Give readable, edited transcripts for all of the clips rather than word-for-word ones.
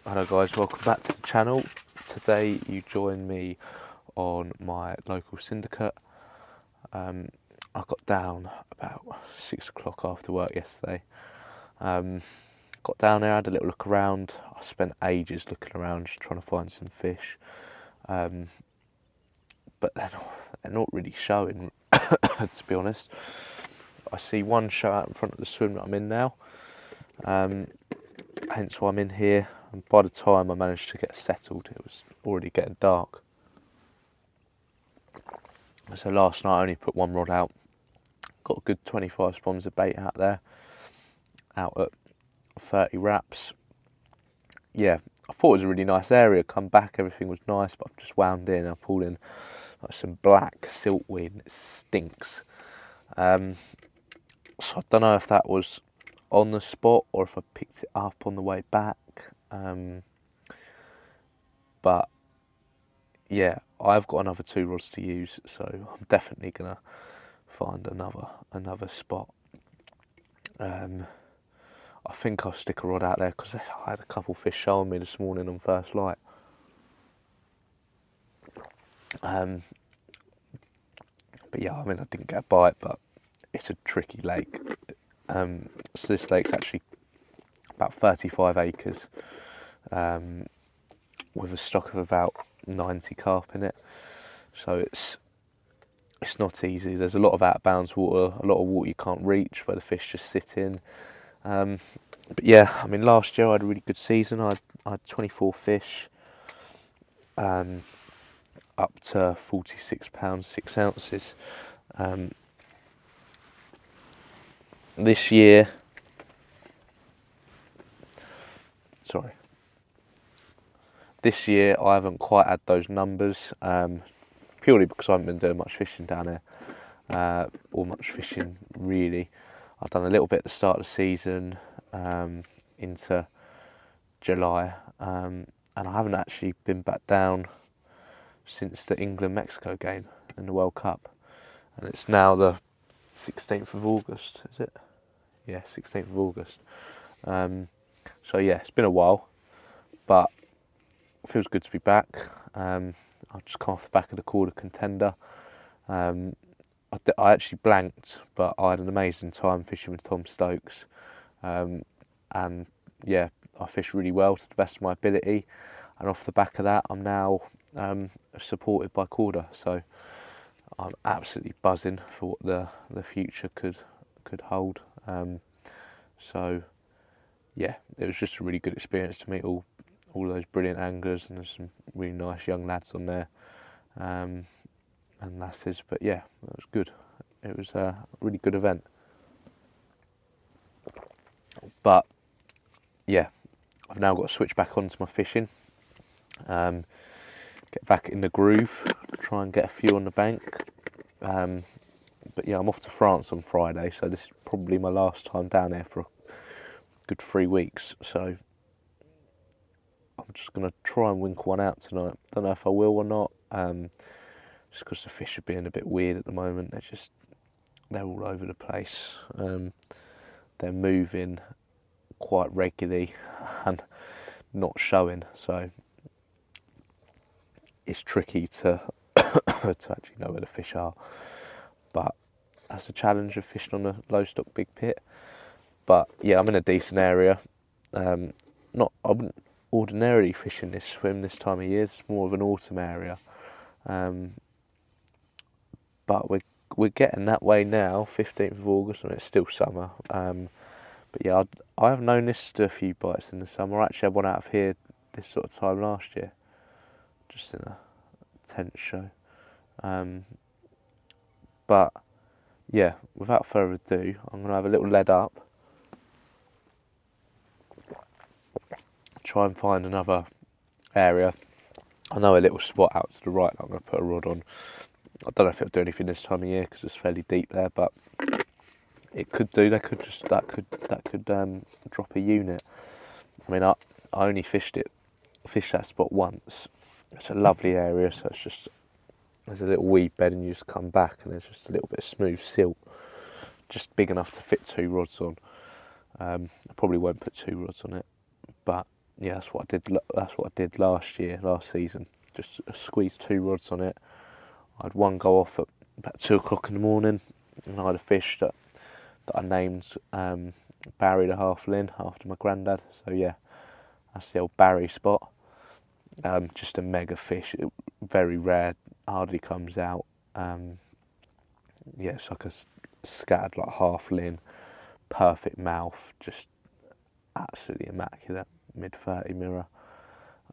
Hello guys, welcome back to the channel. Today you join me on my local syndicate. I got down about 6 o'clock after work yesterday. Got down there, had a little look around. I spent ages looking around just trying to find some fish. But they're not really showing, to be honest. I see one show out in front of the swim that I'm in now. Hence why I'm in here. And by the time I managed to get settled, it was already getting dark. So last night I only put one rod out. Got a good 25 spawns of bait out there. Out at 30 wraps. Yeah, I thought it was a really nice area. Come back, everything was nice, but I've just wound in. I pulled in like some black siltweed and it stinks. So I don't know if that was on the spot or if I picked it up on the way back. But yeah, I've got another 2 rods to use, so I'm definitely gonna find another spot. I think I'll stick a rod out there because I had a couple fish showing me this morning on first light. But yeah, I mean, I didn't get a bite, but it's a tricky lake. So this lake's actually about 35 acres, with a stock of about 90 carp in it. So it's not easy. There's a lot of out of bounds water, a lot of water you can't reach where the fish just sit in. But yeah, I mean, last year I had a really good season. I had 24 fish, up to 46 pounds 6 ounces. This year, I haven't quite had those numbers, purely because I haven't been doing much fishing down there, or much fishing really. I've done a little bit at the start of the season, into July, and I haven't actually been back down since the England-Mexico game in the World Cup, and it's now the 16th of August, is it? Yeah, 16th of August. So yeah, it's been a while, but it feels good to be back. I've just come off the back of the quarter contender. I actually blanked, but I had an amazing time fishing with Tom Stokes. And yeah, I fished really well to the best of my ability. And off the back of that, I'm now supported by Corda. So I'm absolutely buzzing for what the future could hold. So yeah, it was just a really good experience to meet all those brilliant anglers, and there's some really nice young lads on there, and lasses. But yeah, it was good. It was a really good event. But yeah, I've now got to switch back onto my fishing, get back in the groove, try and get a few on the bank. But yeah, I'm off to France on Friday, so this is probably my last time down there for a good 3 weeks. So I'm just going to try and winkle one out tonight. Don't know if I will or not, just because the fish are being a bit weird at the moment. They're all over the place. They're moving quite regularly and not showing, so it's tricky to to actually know where the fish are. But that's the challenge of fishing on a low stock big pit. But yeah, I'm in a decent area. I wouldn't ordinarily fish in this swim this time of year. It's more of an autumn area. But we're getting that way now. 15th of August, and it's still summer. But yeah, I have known this to do a few bites in the summer. I actually had one out of here this sort of time last year, just in a tent show. But yeah, without further ado, I'm going to have a little lead up, try and find another area. I know a little spot out to the right that I'm going to put a rod on. I don't know if it'll do anything this time of year because it's fairly deep there, but it could do. That could drop a unit. I mean, I only fished that spot once. It's a lovely area, so there's a little weed bed and you just come back and there's just a little bit of smooth silt, just big enough to fit 2 rods on. I probably won't put 2 rods on it, but yeah, that's what I did. That's what I did last season. Just squeezed 2 rods on it. I had one go off at about 2 o'clock in the morning, and I had a fish that I named Barry the Half-Lin after my granddad. So yeah, that's the old Barry spot. Just a mega fish, very rare, hardly comes out. Yeah, it's like a scattered like Half-Lin, perfect mouth, just absolutely immaculate, mid-30 mirror.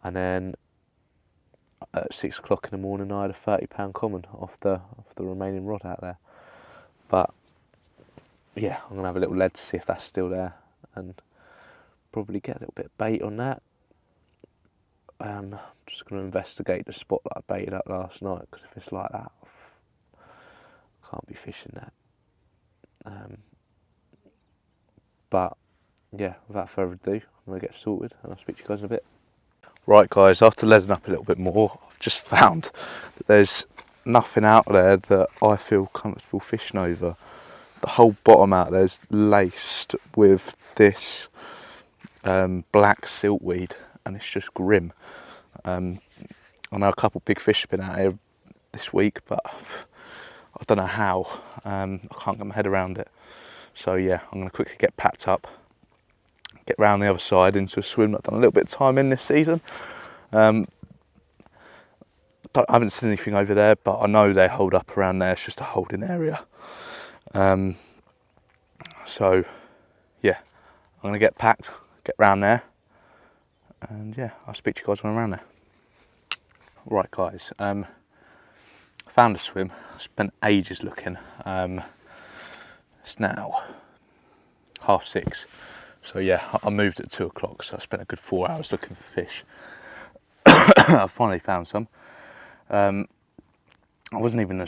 And then at 6 o'clock in the morning, I had a £30 common off the remaining rod out there. But yeah, I'm gonna have a little lead to see if that's still there, and probably get a little bit of bait on that. I'm just gonna investigate the spot that I baited at last night, because if it's like that, I can't be fishing that. But yeah, without further ado, I'm gonna get sorted, and I'll speak to you guys in a bit. Right guys, after leading up a little bit more, I've just found that there's nothing out there that I feel comfortable fishing over. The whole bottom out there is laced with this black siltweed, and it's just grim. I know a couple big fish have been out here this week, but I don't know how. I can't get my head around it. So yeah, I'm going to quickly get packed up, get round the other side into a swim that I've done a little bit of time in this season. I haven't seen anything over there, but I know they hold up around there. It's just a holding area. So yeah, I'm going to get packed, get round there, and yeah, I'll speak to you guys when I'm around there. Right guys, found a swim. I spent ages looking. It's now 6:30, so yeah, I moved at 2 o'clock, so I spent a good 4 hours looking for fish. I finally found some. I wasn't even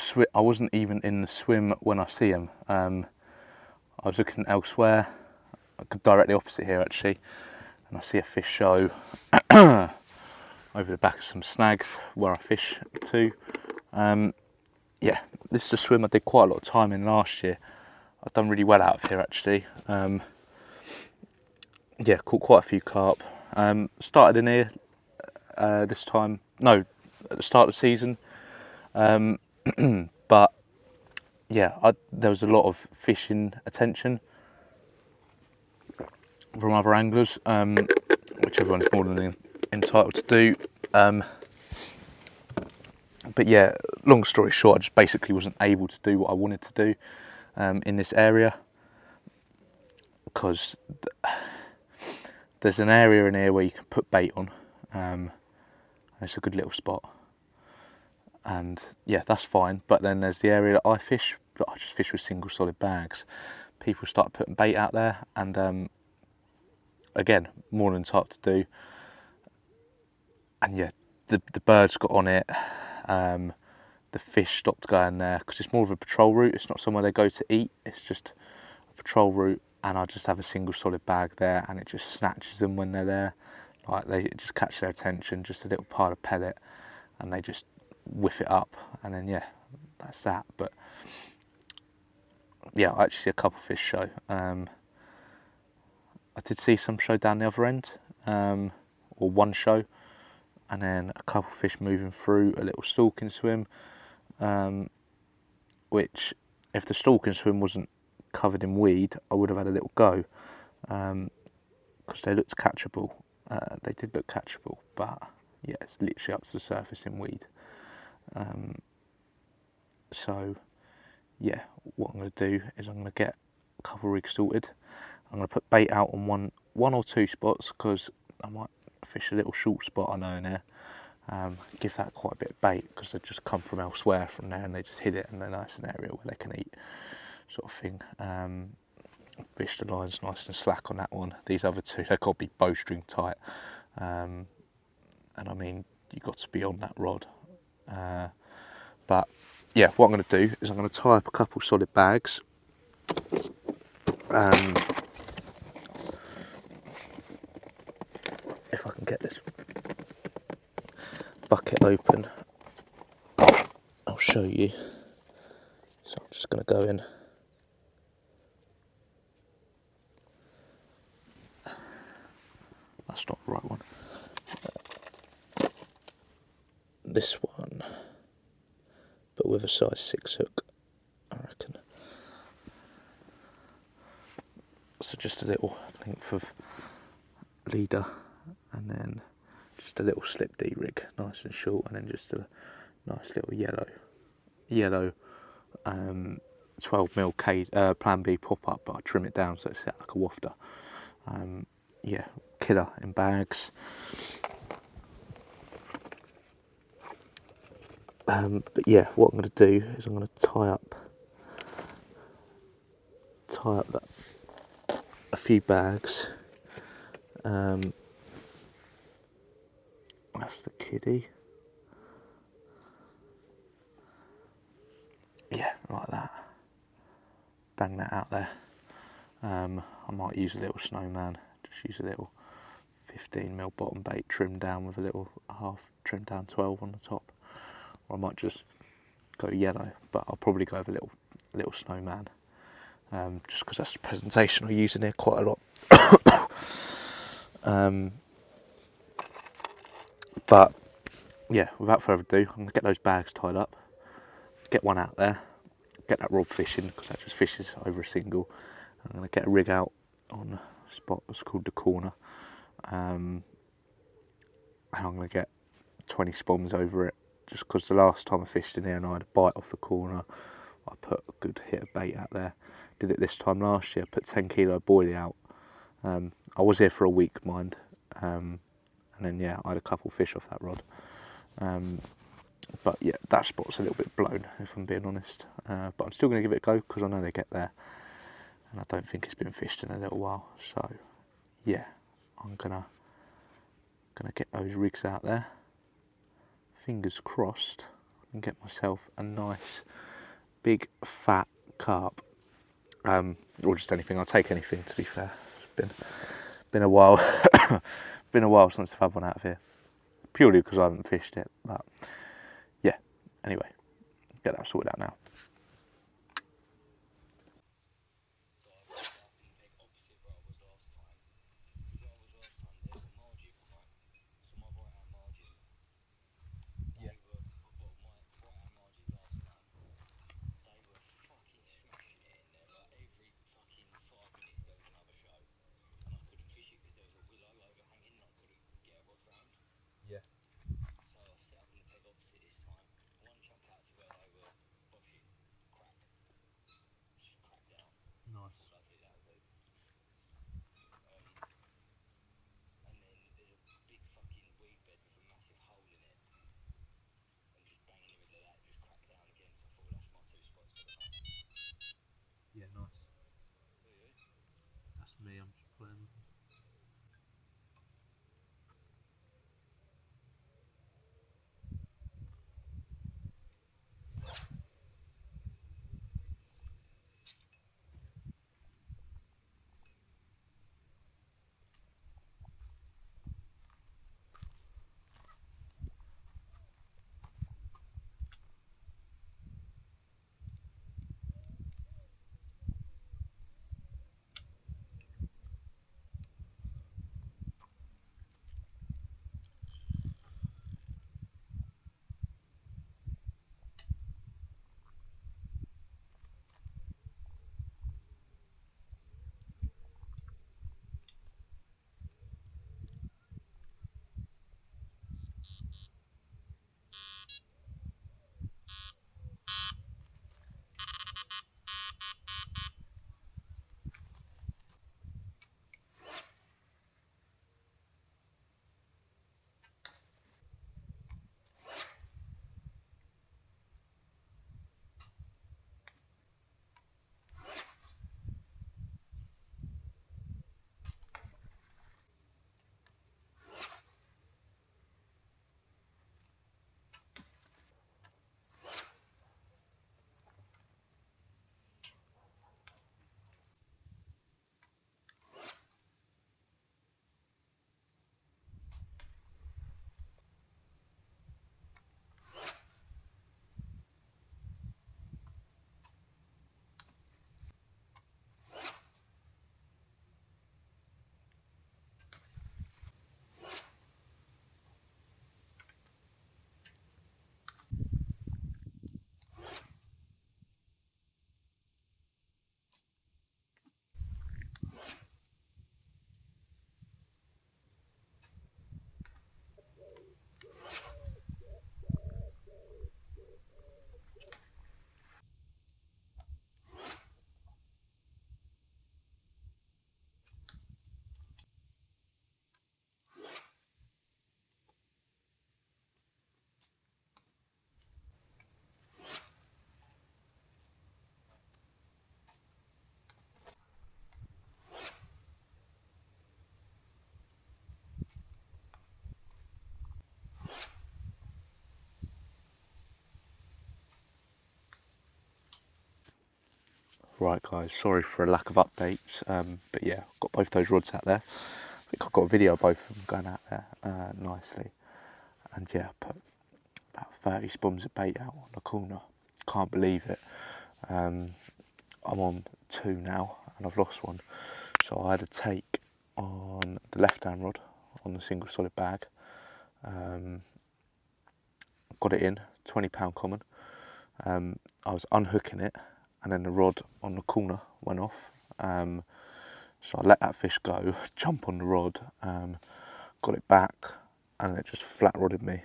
in the swim when I see them. I was looking elsewhere, directly opposite here actually, and I see a fish show over the back of some snags where I fish too. Yeah, this is a swim I did quite a lot of time in last year. I've done really well out of here actually. Yeah, caught quite a few carp. Started in here at the start of the season. But yeah, there was a lot of fishing attention from other anglers, which everyone's more than entitled to do. But yeah, long story short, I just basically wasn't able to do what I wanted to do in this area, because there's an area in here where you can put bait on. It's a good little spot, and yeah, that's fine. But then there's the area that I fish, that I just fish with single solid bags. People start putting bait out there, and again, more than entitled to do. And yeah, the birds got on it. The fish stopped going there because it's more of a patrol route. It's not somewhere they go to eat. It's just a patrol route, and I just have a single solid bag there, and it just snatches them when they're there. Like, they just catch their attention, just a little pile of pellet, and they just whiff it up, and then yeah, that's that. But yeah, I actually see a couple fish show. I did see some show down the other end, or one show, and then a couple fish moving through a little stalking swim, which, if the stalking swim wasn't covered in weed, I would have had a little go, because they looked catchable. They did look catchable, but yeah, it's literally up to the surface in weed. So yeah, what I'm going to do is I'm going to get a couple rigs sorted. I'm going to put bait out on one or two spots, because I might fish a little short spot I know in there. Give that quite a bit of bait, because they just come from elsewhere from there, and they just hit it, and then that's an area where they can eat, sort of thing. Fish the line's nice and slack on that one. These other two, they've got to be bowstring tight, and I mean, you've got to be on that rod. But yeah, what I'm going to do is I'm going to tie up a couple solid bags. If I can get this bucket open, I'll show you. So I'm just going to go in. That's not the right one. this one, but with a size 6 hook, I reckon. So just a little length of leader, and then just a little slip D rig, nice and short, and then just a nice little yellow 12mm Plan B pop up, but I trim it down so it's set like a wafter. Yeah, killer in bags. But yeah, what I'm going to do is I'm going to tie up a few bags. That's the kiddie. Yeah, like that. Bang that out there. I might use a little snowman. Just use a little 15mm bottom bait trimmed down with a little half trimmed down 12 on the top. Or I might just go yellow, but I'll probably go with a little snowman. Just because that's the presentation I use in here quite a lot. But yeah, without further ado, I'm going to get those bags tied up, get one out there, get that rod fishing because that just fishes over a single. I'm going to get a rig out on a spot that's called the corner, and I'm going to get 20 spoms over it, just because the last time I fished in here and I had a bite off the corner, I put a good hit of bait out there. Did it this time last year, put 10 kilo boilie out. I was here for a week, mind, and then yeah, I had a couple fish off that rod. But yeah, that spot's a little bit blown, if I'm being honest. But I'm still going to give it a go because I know they get there, and I don't think it's been fished in a little while. So yeah, I'm gonna get those rigs out there. Fingers crossed, and get myself a nice big fat carp, or just anything. I'll take anything. To be fair, it's been a while. Been a while since I've had one out of here, purely because I haven't fished it. But yeah, anyway, get that sorted out now. Yeah, nice. That's me, I'm just playing with them. Right guys, sorry for a lack of updates, but yeah, I've got both those rods out there. I think I've got a video of both of them going out there nicely. And yeah, I put about 30 spums of bait out on the corner. Can't believe it. I'm on 2 now and I've lost one. So I had a take on the left hand rod on the single solid bag. Got it in, £20 common. I was unhooking it and then the rod on the corner went off. So I let that fish go, jump on the rod, got it back, and it just flat rodded me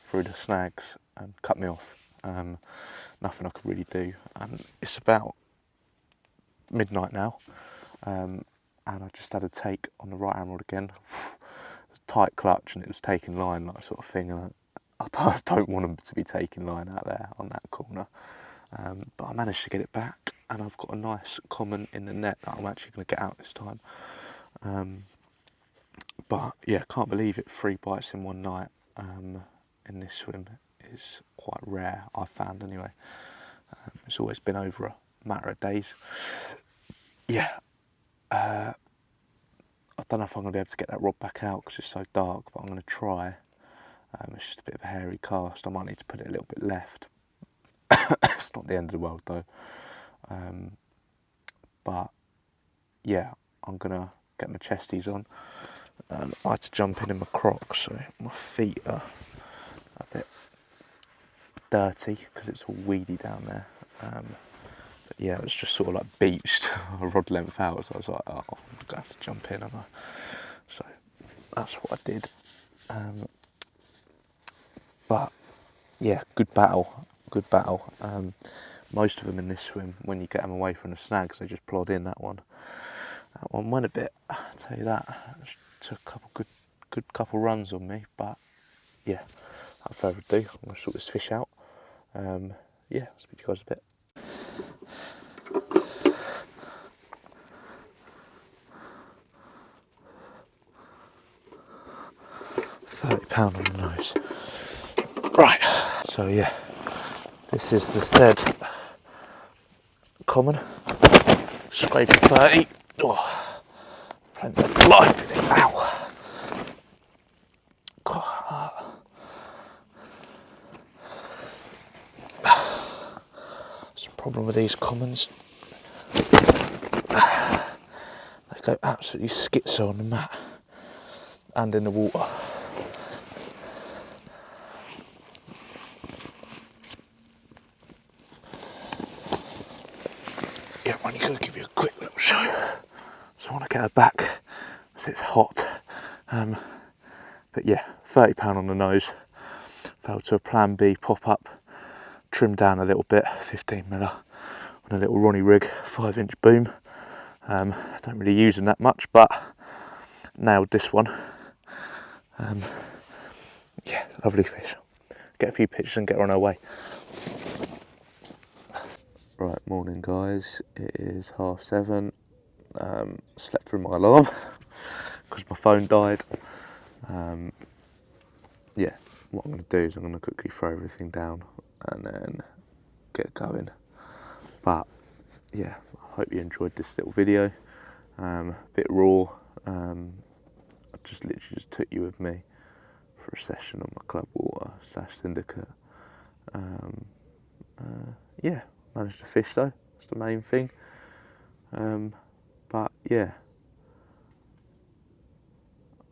through the snags and cut me off. Nothing I could really do. And it's about midnight now, and I just had a take on the right hand rod again. Tight clutch, and it was taking line, like sort of thing. And I don't want them to be taking line out there on that corner. But I managed to get it back, and I've got a nice common in the net that I'm actually going to get out this time. But yeah, can't believe it, 3 bites in one night in this swim is quite rare, I've found anyway. It's always been over a matter of days. Yeah, I don't know if I'm going to be able to get that rod back out because it's so dark, but I'm going to try. It's just a bit of a hairy cast, I might need to put it a little bit left. It's not the end of the world though. But yeah, I'm gonna get my chesties on. I had to jump in my Crocs, so my feet are a bit dirty because it's all weedy down there. But yeah, it was just sort of like beached a rod length out, so I was like, oh, I'm gonna have to jump in, and so that's what I did. But yeah, good battle. Most of them in this swim, when you get them away from the snags, they just plod in. That one went a bit, I'll tell you that. It took a couple good couple runs on me, but yeah, without further ado, I'm going to sort this fish out. Yeah, I'll speak to you guys a bit. £30 on the nose. Right, so yeah, this is the said common, scraping 30. Oh, plenty of life in it. Ow. God. That's the problem with these commons. They go absolutely schizo on the mat and in the water. Yeah, I'm only going to give you a quick little show. So I want to get her back because it's hot. But yeah, £30 on the nose. Fell to a plan B pop up, trimmed down a little bit, 15mm on a little Ronnie rig, 5-inch boom. Don't really use them that much, but nailed this one. Yeah, lovely fish. Get a few pictures and get her on her way. Right, morning guys, it is 7:30. Slept through my alarm because my phone died. Yeah, what I'm going to do is I'm going to quickly throw everything down and then get going. But yeah, I hope you enjoyed this little video. A bit raw. I just literally took you with me for a session on my club water / Syndicate. Yeah, managed to fish though, that's the main thing. But yeah,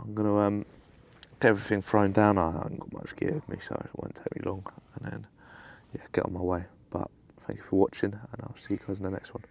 I'm gonna get everything thrown down. I haven't got much gear with me, so it won't take me long, and then yeah, get on my way. But thank you for watching, and I'll see you guys in the next one.